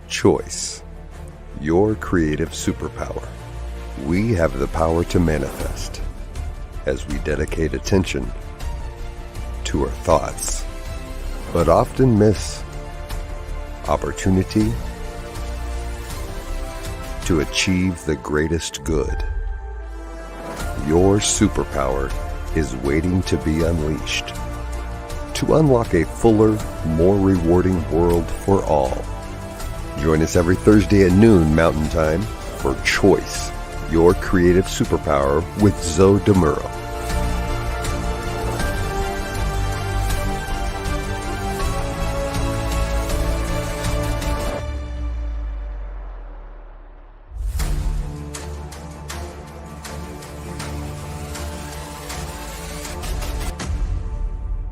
Choice, your creative superpower. We have the power to manifest as we dedicate attention to our thoughts, but often miss opportunity to achieve the greatest good. Your superpower is waiting to be unleashed to unlock a fuller, more rewarding world for all. Join us every Thursday at noon Mountain Time for Choice, your creative superpower with Zoe Muro.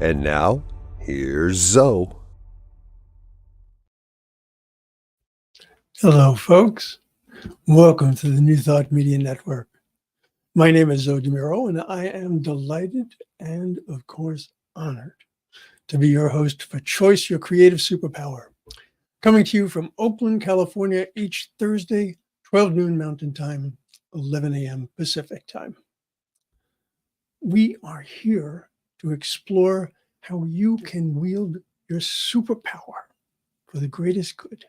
And now, here's Zoe. Hello, folks. Welcome to the New Thought Media Network. My name is Zoe Muro, and I am delighted and, of course, honored to be your host for Choice, Your Creative Superpower, coming to you from Oakland, California, each Thursday, 12 noon Mountain Time, 11 a.m. Pacific Time. We are here to explore how you can wield your superpower for the greatest good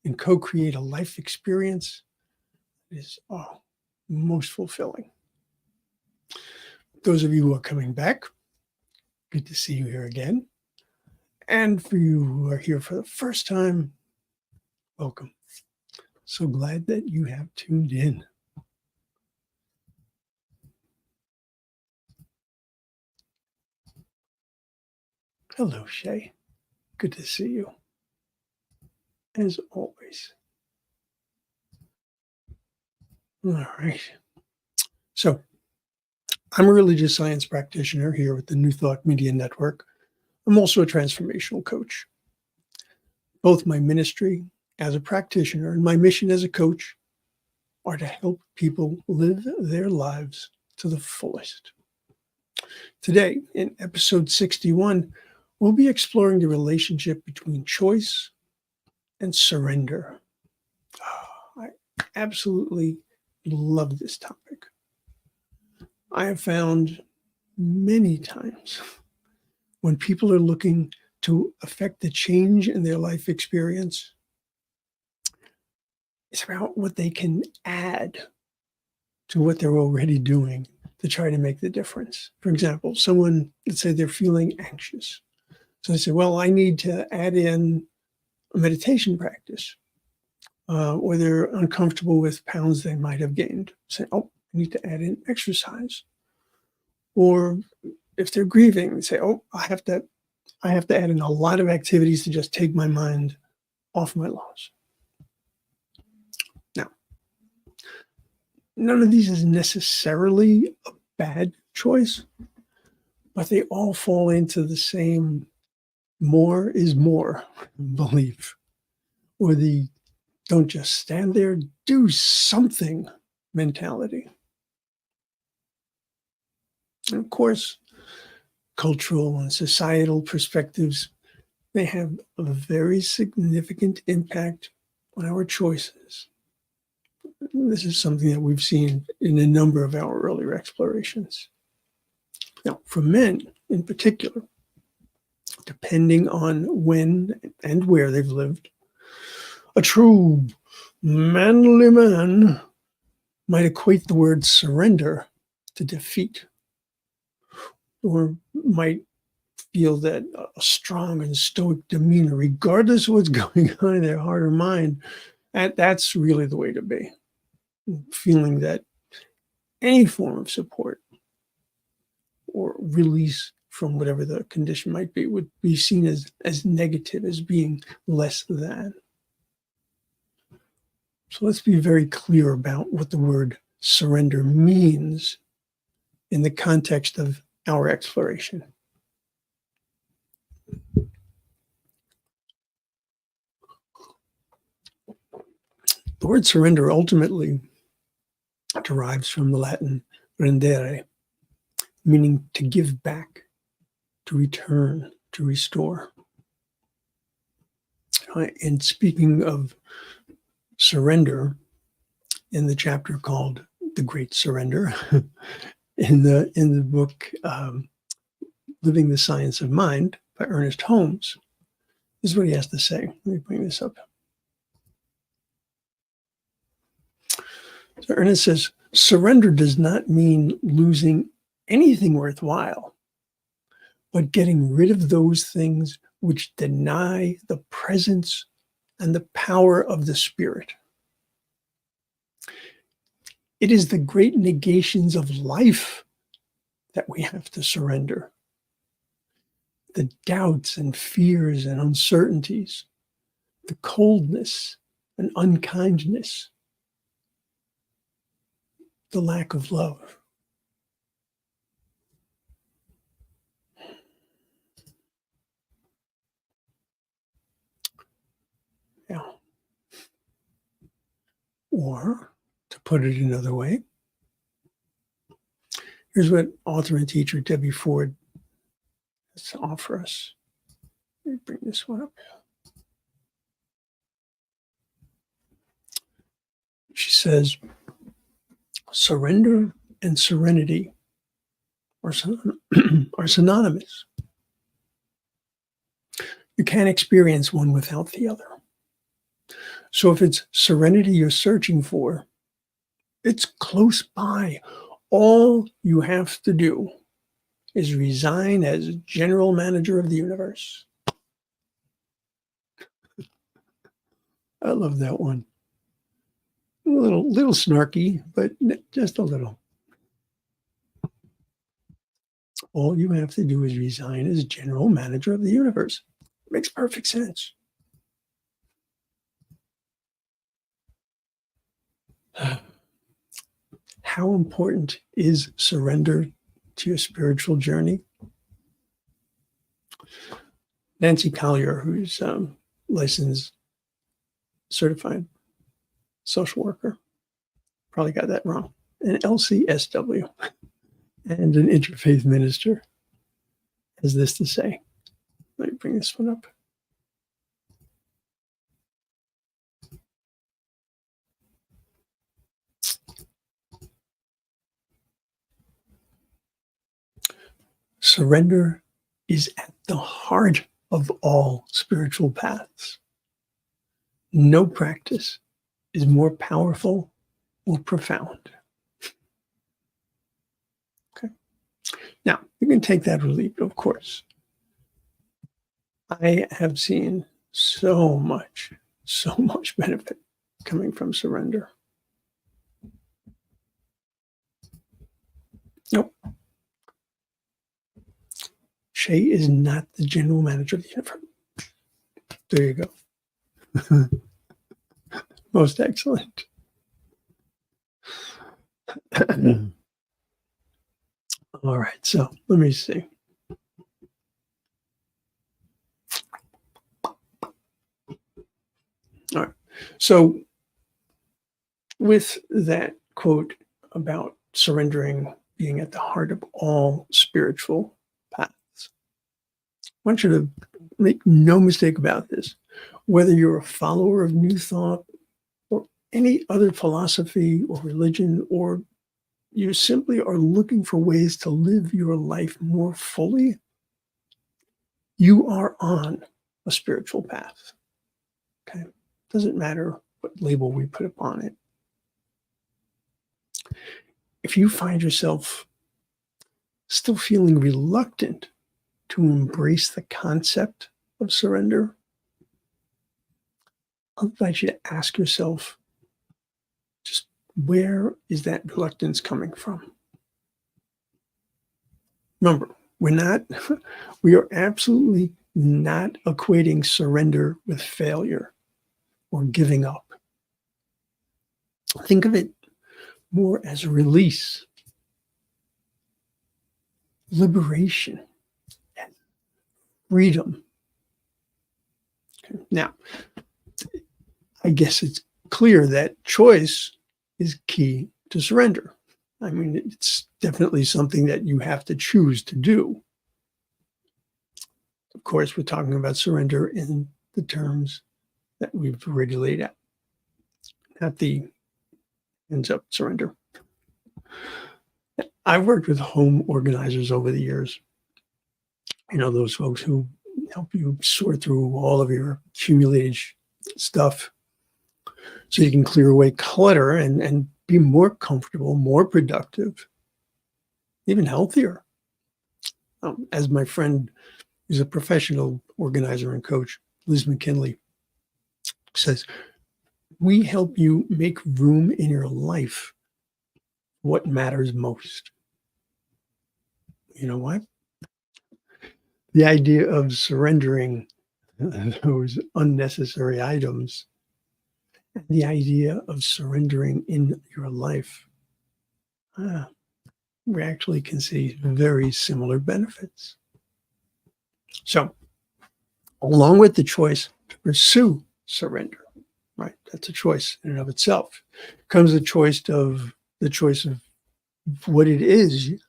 and co-create a life experience that is most fulfilling. Those of you who are coming back, good to see you here again. And for you who are here for the first time, welcome. So glad that you have tuned in. Hello, Shay. Good to see you, as always. All right. So, I'm a religious science practitioner here with the New Thought Media Network. I'm also a transformational coach. Both my ministry as a practitioner and my mission as a coach are to help people live their lives to the fullest. Today, in episode 61, we'll be exploring the relationship between choice and surrender. I absolutely love this topic. I have found many times when people are looking to affect the change in their life experience, it's about what they can add to what they're already doing to try to make the difference. For example, someone, let's say they're feeling anxious. So they say, well, I need to add in a meditation practice, or they're uncomfortable with pounds they might have gained. Say, oh, I need to add in exercise. Or if they're grieving, they say, oh, I have to add in a lot of activities to just take my mind off my loss. Now, none of these is necessarily a bad choice, but they all fall into the same more is more belief, or the don't just stand there, do something mentality. And of course, cultural and societal perspectives, they have a very significant impact on our choices. This is something that we've seen in a number of our earlier explorations. Now, for men in particular, depending on when and where they've lived, a true manly man might equate the word surrender to defeat, or might feel that a strong and stoic demeanor, regardless of what's going on in their heart or mind, that's really the way to be. Feeling that any form of support or release from whatever the condition might be would be seen as negative, as being less than. So let's be very clear about what the word surrender means in the context of our exploration. The word surrender ultimately derives from the Latin rendere, meaning to give back, to return, to restore. And speaking of surrender, in the chapter called "The Great Surrender," in the book "Living the Science of Mind" by Ernest Holmes, this is what he has to say. Let me bring this up. So Ernest says, surrender does not mean losing anything worthwhile, but getting rid of those things which deny the presence and the power of the Spirit. It is the great negations of life that we have to surrender. The doubts and fears and uncertainties, the coldness and unkindness, the lack of love. Yeah. Or, to put it another way, here's what author and teacher Debbie Ford has to offer us. Let me bring this one up. She says, surrender and serenity are synonymous. You can't experience one without the other. So if it's serenity you're searching for, it's close by. All you have to do is resign as general manager of the universe. I love that one. A little snarky, but just a little. All you have to do is resign as general manager of the universe. Makes perfect sense. How important is surrender to your spiritual journey? Nancy Collier, who's licensed certified social worker, probably got that wrong, an LCSW, and an interfaith minister, has this to say. Let me bring this one up. Surrender is at the heart of all spiritual paths. No practice is more powerful or profound. Okay. Now, you can take that or leave it, of course. I have seen so much benefit coming from surrender. Nope. Shay is not the general manager of the universe. There you go. Most excellent. All right, so let me see. All right, so with that quote about surrendering being at the heart of all spiritual paths, I want you to make no mistake about this. Whether you're a follower of New Thought or any other philosophy or religion, or you simply are looking for ways to live your life more fully, you are on a spiritual path. Okay? Doesn't matter what label we put upon it. If you find yourself still feeling reluctant to embrace the concept of surrender, I'll invite you to ask yourself, just where is that reluctance coming from? Remember, we are absolutely not equating surrender with failure or giving up. Think of it more as release, liberation, and freedom. Okay. Now, I guess it's clear that choice is key to surrender. I mean, it's definitely something that you have to choose to do. Of course, we're talking about surrender in the terms that we've already laid out, not the ends up surrender. I've worked with home organizers over the years. Those folks who help you sort through all of your accumulated stuff so you can clear away clutter and be more comfortable, more productive, even healthier. As my friend, who's a professional organizer and coach, Liz McKinley, says, we help you make room in your life what matters most. You know what? The idea of surrendering those unnecessary items, the idea of surrendering in your life, we actually can see very similar benefits. So, along with the choice to pursue surrender, right? That's a choice in and of itself. Comes the choice of what it is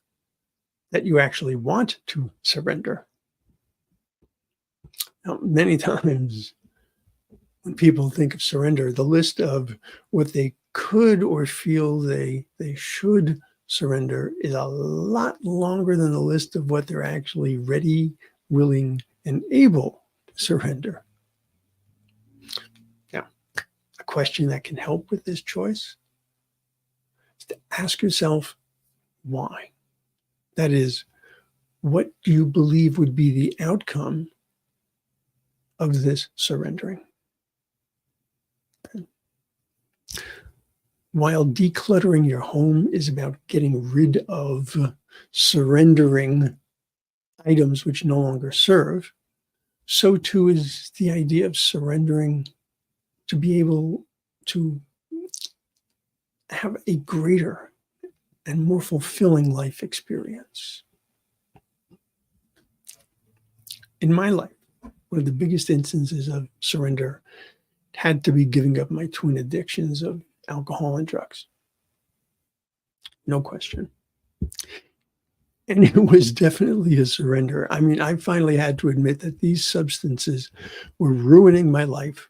that you actually want to surrender. Now, many times when people think of surrender, the list of what they could or feel they should surrender is a lot longer than the list of what they're actually ready, willing, and able to surrender. Now, a question that can help with this choice is to ask yourself why. That is, what do you believe would be the outcome of this surrendering? While decluttering your home is about getting rid of, surrendering items which no longer serve, so too is the idea of surrendering to be able to have a greater and more fulfilling life experience. In my life, one of the biggest instances of surrender had to be giving up my twin addictions of alcohol and drugs. No question. And it was definitely a surrender. I mean, I finally had to admit that these substances were ruining my life,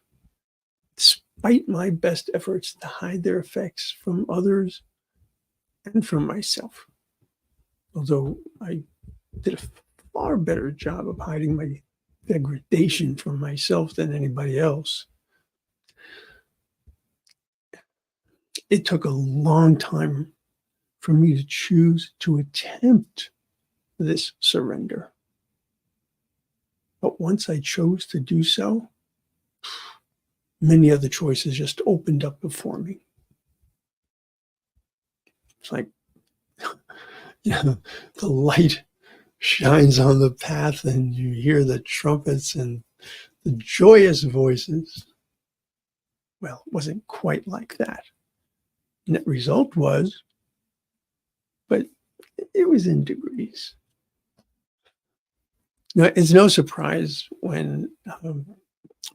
despite my best efforts to hide their effects from others and from myself. Although I did a far better job of hiding my degradation from myself than anybody else. It took a long time for me to choose to attempt this surrender. But once I chose to do so, many other choices just opened up before me. It's like the light shines on the path and you hear the trumpets and the joyous voices. Well, it wasn't quite like that. Net result was, but it was in degrees. Now, it's no surprise when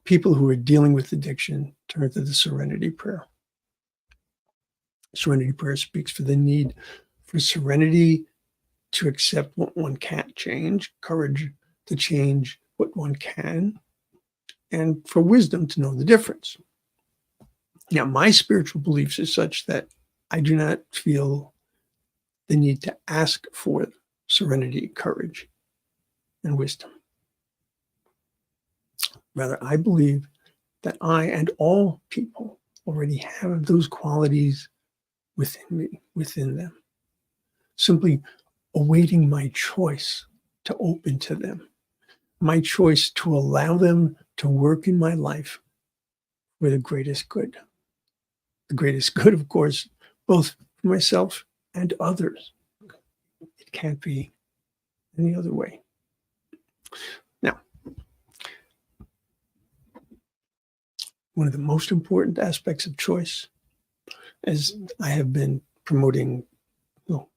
people who are dealing with addiction turn to the Serenity Prayer. Serenity Prayer speaks for the need for serenity to accept what one can't change, courage to change what one can, and for wisdom to know the difference. Now, my spiritual beliefs are such that I do not feel the need to ask for serenity, courage, and wisdom. Rather, I believe that I and all people already have those qualities within me, within them, simply awaiting my choice to open to them, my choice to allow them to work in my life for the greatest good. The greatest good, of course, both for myself and others. It can't be any other way. Now, one of the most important aspects of choice, as I have been promoting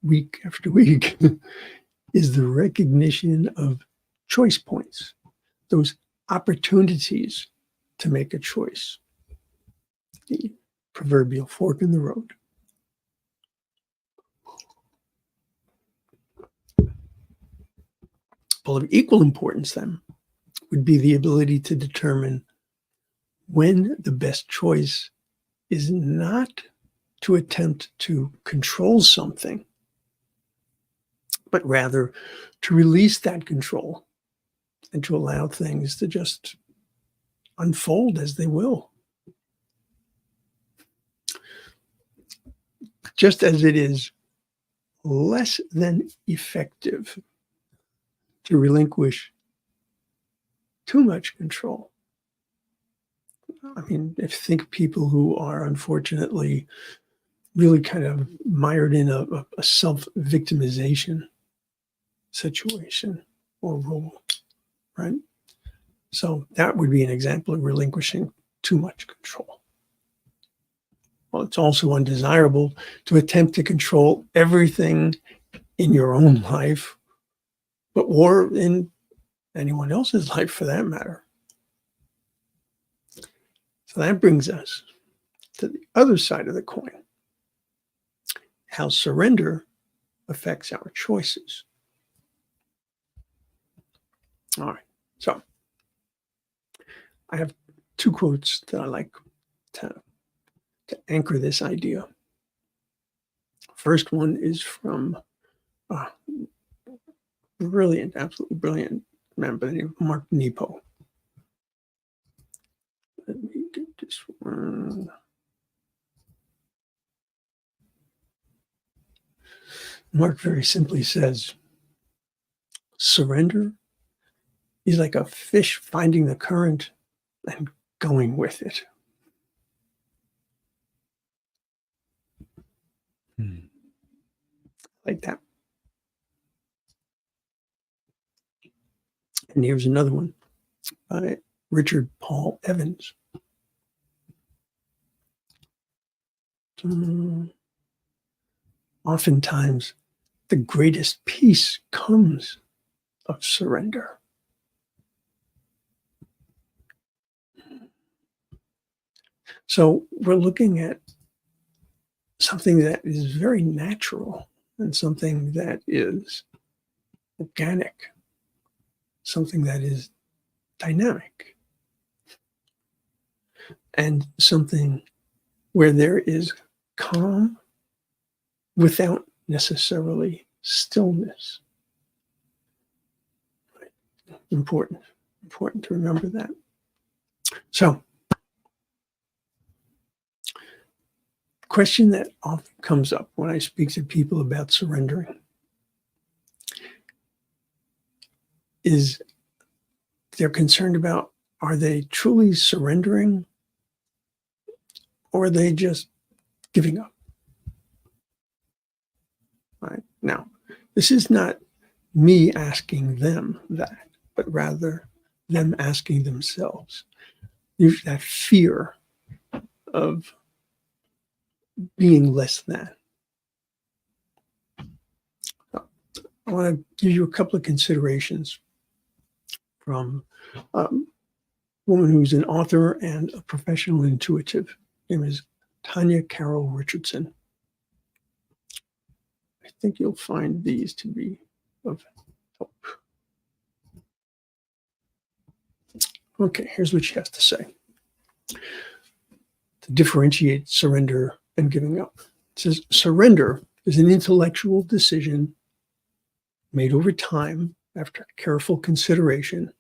week after week, is the recognition of choice points, those opportunities to make a choice. The proverbial fork in the road. Well, of equal importance then would be the ability to determine when the best choice is not to attempt to control something, but rather to release that control and to allow things to just unfold as they will. Just as it is less than effective to relinquish too much control. I mean, if you think of people who are unfortunately really kind of mired in a self-victimization situation or role, right? So that would be an example of relinquishing too much control. Well, it's also undesirable to attempt to control everything in your own life, or in anyone else's life for that matter. So that brings us to the other side of the coin, how surrender affects our choices. All right, so I have two quotes that I like to anchor this idea. First one is from a brilliant, absolutely brilliant man by the name of Mark Nepo. Let me get this one. Mark very simply says, surrender is like a fish finding the current and going with it. Like that. And here's another one by Richard Paul Evans. Oftentimes, the greatest peace comes of surrender. So we're looking at something that is very natural and something that is organic, something that is dynamic, and something where there is calm without necessarily stillness. Important to remember that. So, the question that often comes up when I speak to people about surrendering is they're concerned about, are they truly surrendering or are they just giving up? Right? Now, this is not me asking them that, but rather them asking themselves. There's that fear of being less than. So I want to give you a couple of considerations from a woman who's an author and a professional intuitive. Her name is Tanya Carroll Richardson. I think you'll find these to be of help. Okay, here's what she has to say to differentiate surrender and giving up. It says, surrender is an intellectual decision made over time after careful consideration,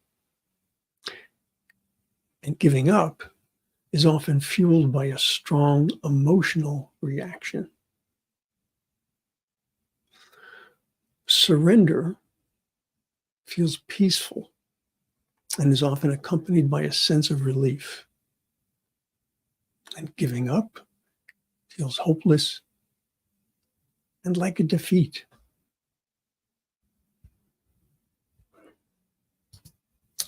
and giving up is often fueled by a strong emotional reaction. Surrender feels peaceful and is often accompanied by a sense of relief. And giving up feels hopeless and like a defeat.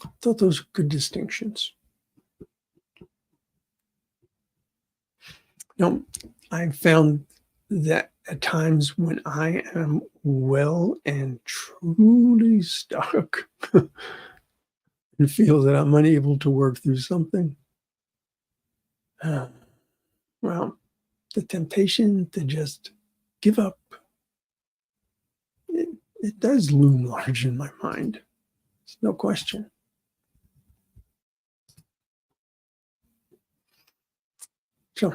I thought those were good distinctions. Now, I've found that at times when I am well and truly stuck and feel that I'm unable to work through something, well, the temptation to just give up, it does loom large in my mind. There's no question. So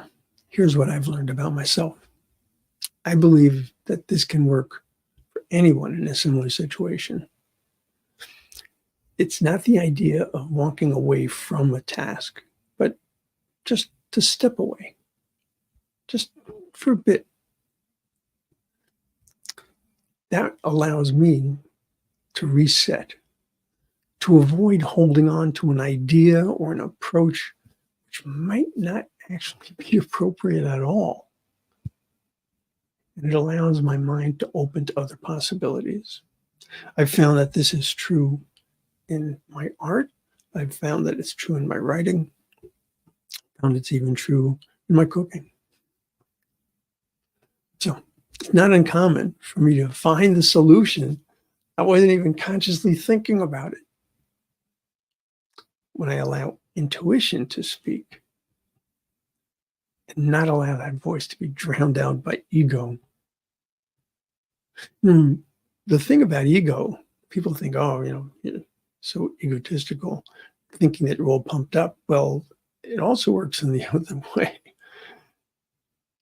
here's what I've learned about myself. I believe that this can work for anyone in a similar situation. It's not the idea of walking away from a task, but just to step away, just for a bit. That allows me to reset, to avoid holding on to an idea or an approach which might not actually be appropriate at all. And it allows my mind to open to other possibilities. I've found that this is true in my art. I've found that it's true in my writing. I found it's even true in my cooking. So it's not uncommon for me to find the solution. I wasn't even consciously thinking about it. When I allow intuition to speak and not allow that voice to be drowned out by ego. The thing about ego, people think, oh, you're so egotistical, thinking that you're all pumped up. Well, it also works in the other way.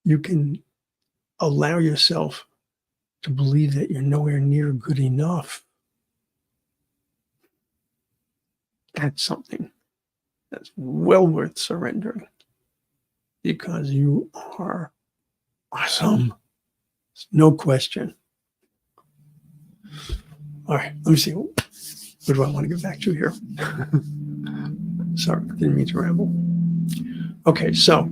You can allow yourself to believe that you're nowhere near good enough. That's something that's well worth surrendering, because you are awesome. There's no question. All right, let me see. What do I want to get back to here? Sorry, didn't mean to ramble. Okay, so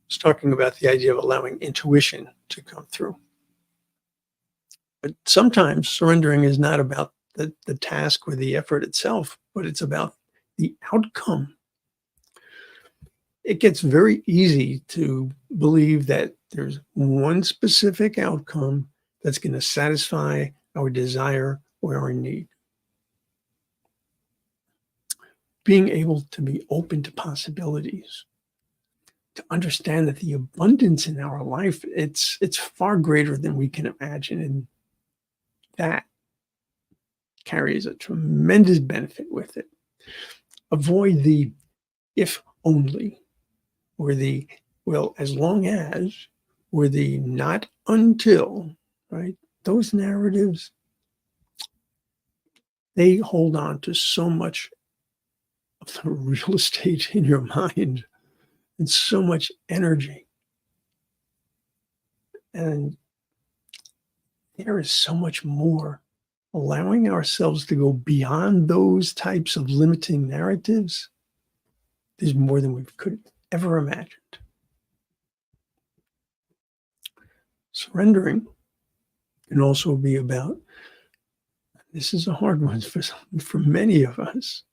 it's talking about the idea of allowing intuition to come through. But sometimes surrendering is not about the task or the effort itself, but it's about the outcome. It gets very easy to believe that there's one specific outcome that's going to satisfy our desire or our need. Being able to be open to possibilities, to understand that the abundance in our life, it's far greater than we can imagine. And that carries a tremendous benefit with it. Avoid the if only, or the well, as long as, or the not until, right? Those narratives, they hold on to so much of the real estate in your mind and so much energy. And there is so much more. Allowing ourselves to go beyond those types of limiting narratives is more than we could ever imagined. Surrendering can also be about, this is a hard one for many of us,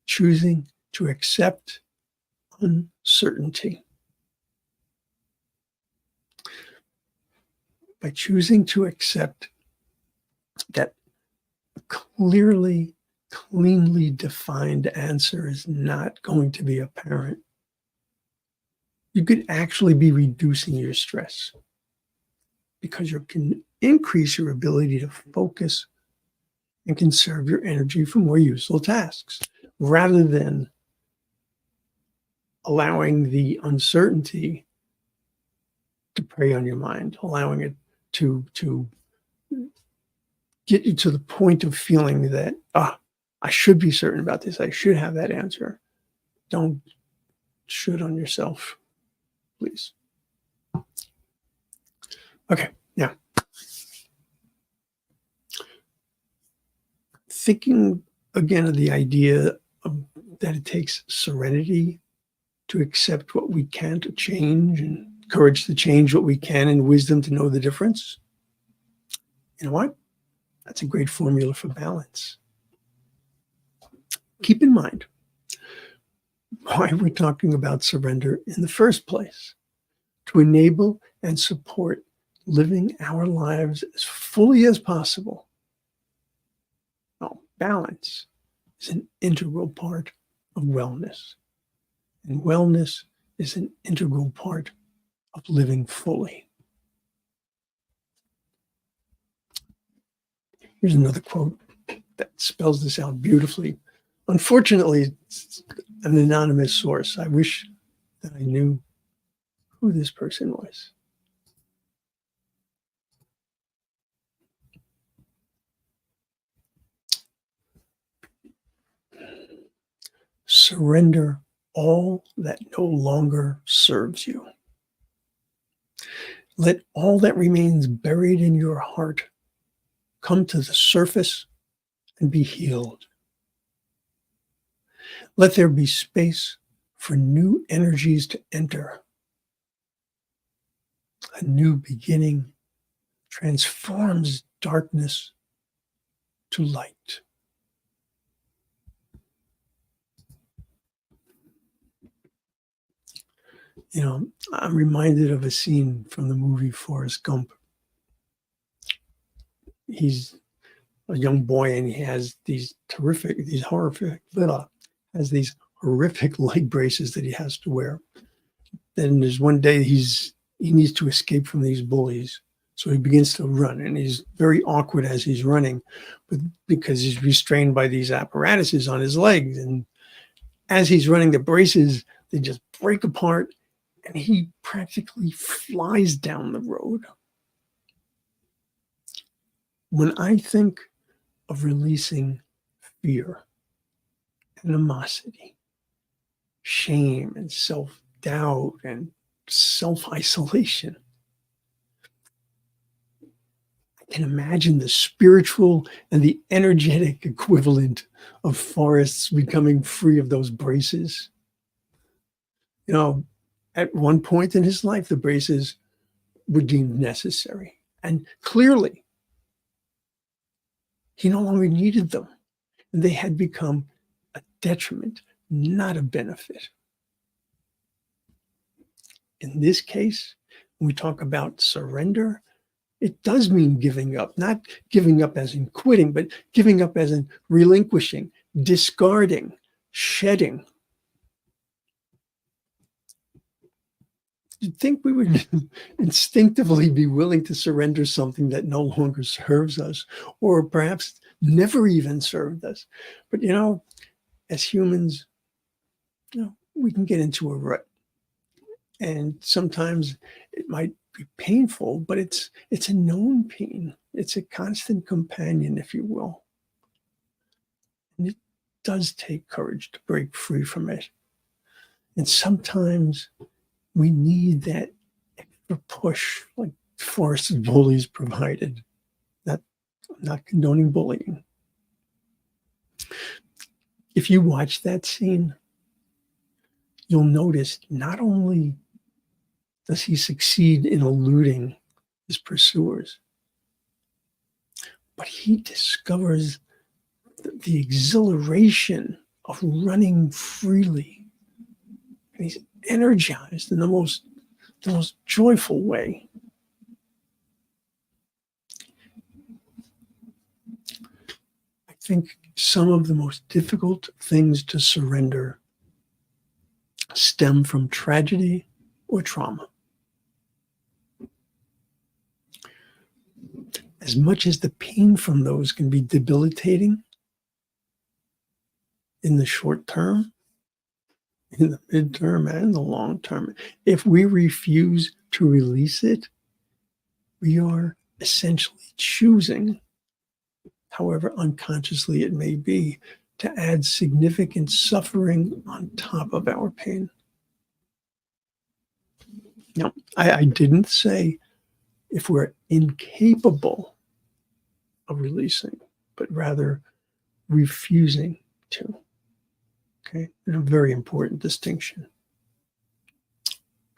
choosing to accept uncertainty. By choosing to accept that a clearly, cleanly defined answer is not going to be apparent, you could actually be reducing your stress, because you can increase your ability to focus and conserve your energy for more useful tasks, rather than allowing the uncertainty to prey on your mind, allowing it to get you to the point of feeling that, I should be certain about this. I should have that answer. Don't should on yourself, please. Okay, now, thinking again of the idea that it takes serenity to accept what we can't change, and courage to change what we can, and wisdom to know the difference. You know what? That's a great formula for balance. Keep in mind why we're talking about surrender in the first place: to enable and support living our lives as fully as possible. Now, balance is an integral part of wellness, and wellness is an integral part of living fully. Here's another quote that spells this out beautifully. Unfortunately, an anonymous source. I wish that I knew who this person was. Surrender all that no longer serves you. Let all that remains buried in your heart come to the surface and be healed. Let there be space for new energies to enter. A new beginning transforms darkness to light. You know, I'm reminded of a scene from the movie Forrest Gump. He's a young boy and he has these horrific leg braces that he has to wear. Then there's one day he needs to escape from these bullies. So he begins to run and he's very awkward as he's running, but because he's restrained by these apparatuses on his legs. And as he's running, the braces, they just break apart and he practically flies down the road. When I think of releasing fear, animosity, shame, and self-doubt and self-isolation, I can imagine the spiritual and the energetic equivalent of Forrest's becoming free of those braces. You know, at one point in his life, the braces were deemed necessary. And clearly, he no longer needed them. And they had become a detriment, not a benefit. In this case, when we talk about surrender, it does mean giving up, not giving up as in quitting, but giving up as in relinquishing, discarding, shedding. You'd think we would instinctively be willing to surrender something that no longer serves us, or perhaps never even served us. But, you know, as humans, you know, we can get into a rut. And sometimes it might be painful, but it's a known pain. It's a constant companion, if you will. And it does take courage to break free from it. And sometimes we need that extra push, like Forrest's bullies provided. I'm not condoning bullying. If you watch that scene, you'll notice not only does he succeed in eluding his pursuers, but he discovers the exhilaration of running freely. And he's energized in the most joyful way. I think some of the most difficult things to surrender stem from tragedy or trauma. As much as the pain from those can be debilitating in the short term, in the midterm, and the long term, if we refuse to release it, we are essentially choosing, however unconsciously it may be, to add significant suffering on top of our pain. Now, I didn't say if we're incapable of releasing, but rather refusing to. Okay, and a very important distinction.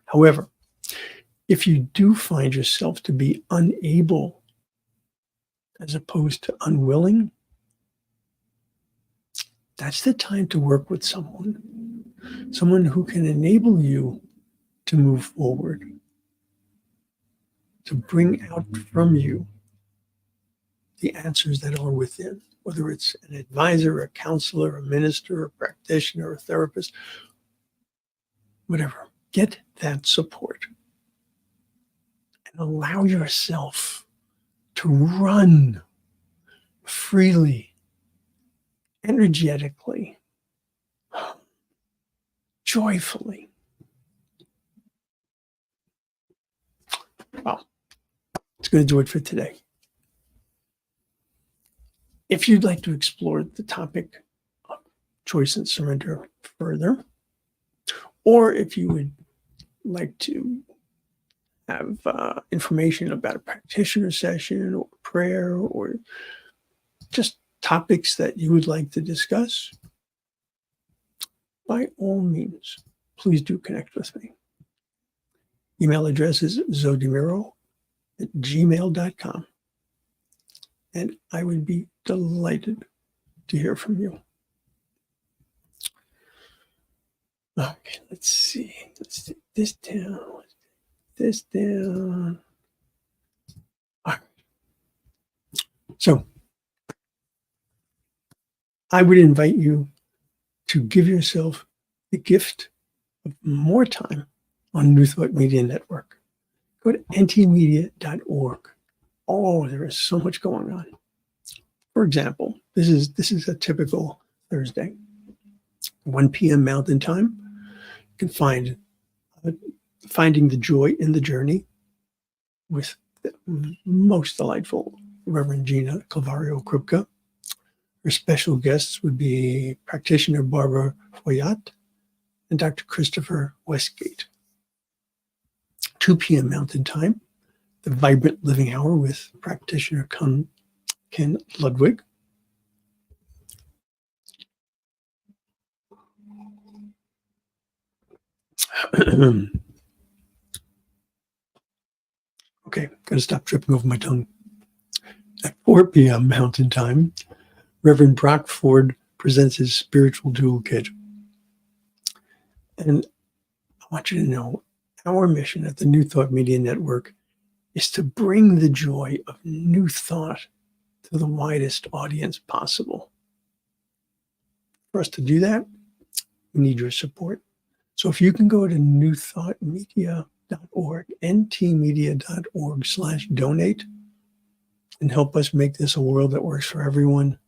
However, if you do find yourself to be unable as opposed to unwilling, that's the time to work with someone who can enable you to move forward, to bring out from you the answers that are within, whether it's an advisor, a counselor, a minister, a practitioner, a therapist, whatever. Get that support and allow yourself to run freely, energetically, joyfully. Well, it's going to do it for today. If you'd like to explore the topic of choice and surrender further, or if you would like to have information about a practitioner session or prayer or just topics that you would like to discuss, by all means, please do connect with me. Email address is zodemuro@gmail.com. And I would be delighted to hear from you. Okay, let's see. Let's take this down. Let's take this down. All right. So I would invite you to give yourself the gift of more time on New Thought Media Network. Go to ntmedia.org. Oh, there is so much going on. For example, this is a typical Thursday, 1 p.m. Mountain Time. You can find Finding the Joy in the Journey with the most delightful Reverend Gina Calvario Krupka. Her special guests would be Practitioner Barbara Foyat and Dr. Christopher Westgate. 2 p.m. Mountain Time, the Vibrant Living Hour with Practitioner Ken Ludwig. Okay, gotta stop tripping over my tongue. At 4 p.m. Mountain Time, Reverend Brock Ford presents his spiritual toolkit. And I want you to know our mission at the New Thought Media Network is to bring the joy of new thought to the widest audience possible. For us to do that, we need your support. So if you can go to newthoughtmedia.org, ntmedia.org/donate, and help us make this a world that works for everyone,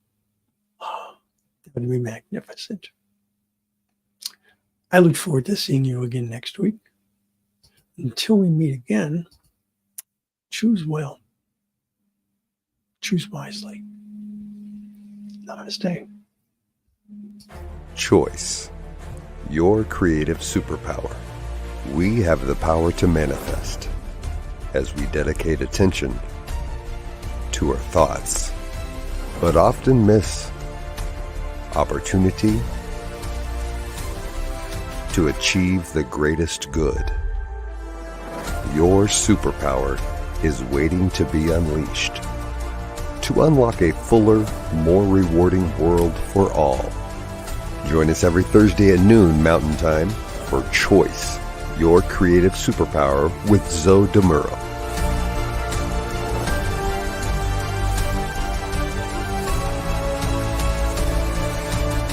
that would be magnificent. I look forward to seeing you again next week. Until we meet again, choose well. Choose wisely. Namaste. Choice, your creative superpower. We have the power to manifest as we dedicate attention to our thoughts, but often miss opportunity to achieve the greatest good. Your superpower is waiting to be unleashed to unlock a fuller, more rewarding world for all. Join us every Thursday at noon Mountain Time for Choice, your creative superpower with Zoe DeMuro.